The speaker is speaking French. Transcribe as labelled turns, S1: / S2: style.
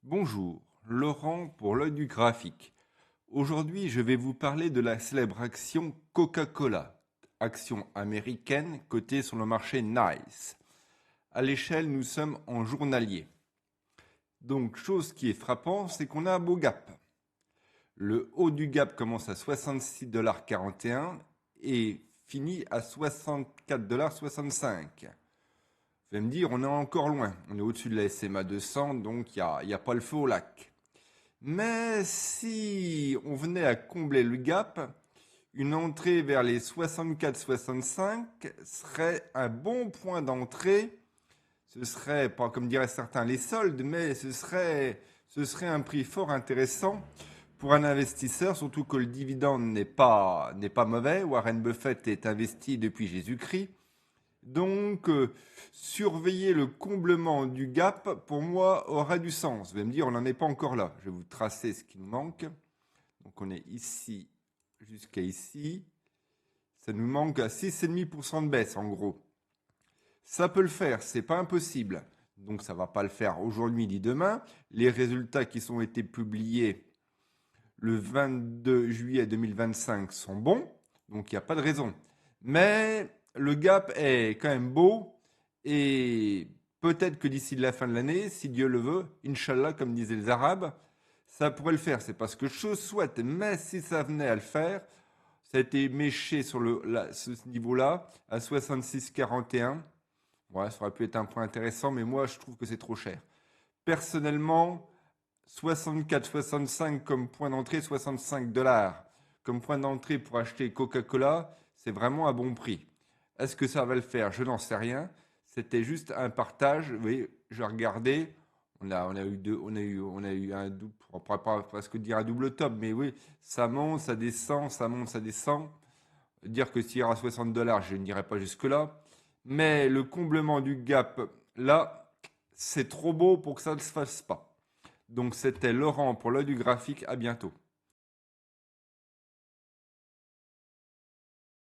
S1: Bonjour, Laurent pour l'œil du graphique. Aujourd'hui, je vais vous parler de la célèbre action Coca-Cola, action américaine cotée sur le marché NYSE. À l'échelle, nous sommes en journalier. Donc, chose qui est frappante, c'est qu'on a un beau gap. Le haut du gap commence à 66,41 $ et finit à 64,65 $. Vous allez me dire, on est encore loin. On est au-dessus de la SMA 200, donc il n'y a pas le feu au lac. Mais si on venait à combler le gap, une entrée vers les 64-65 serait un bon point d'entrée. Ce serait, pas comme diraient certains, les soldes, mais ce serait un prix fort intéressant pour un investisseur, surtout que le dividende n'est pas mauvais. Warren Buffett est investi depuis Jésus-Christ. Donc, surveiller le comblement du gap, pour moi, aura du sens. Vous allez me dire, on n'en est pas encore là. Je vais vous tracer ce qui nous manque. Donc, on est ici jusqu'à ici. Ça nous manque à 6,5% de baisse, en gros. Ça peut le faire, c'est pas impossible. Donc, ça va pas le faire aujourd'hui ni demain. Les résultats qui ont été publiés le 22 juillet 2025 sont bons. Donc, il n'y a pas de raison. Mais le gap est quand même beau. Et peut-être que d'ici la fin de l'année, si Dieu le veut, Inch'Allah, comme disaient les Arabes, ça pourrait le faire. C'est parce que je souhaite, mais si ça venait à le faire, ça a été méché sur ce niveau-là, à 66,41. Ouais, ça aurait pu être un point intéressant, mais moi, je trouve que c'est trop cher. Personnellement, 64-65 comme point d'entrée, 65 $ comme point d'entrée pour acheter Coca-Cola, c'est vraiment un bon prix. Est-ce que ça va le faire? Je n'en sais rien. C'était juste un partage. Vous voyez, je regardais. On a eu un double, on pourrait pas presque dire un double top, mais oui, ça monte, ça descend, ça monte, ça descend. Dire que s'il y aura 60 $, je n'irai pas jusque-là. Mais le comblement du gap, là, c'est trop beau pour que ça ne se fasse pas. Donc c'était Laurent pour l'œil du graphique. À bientôt.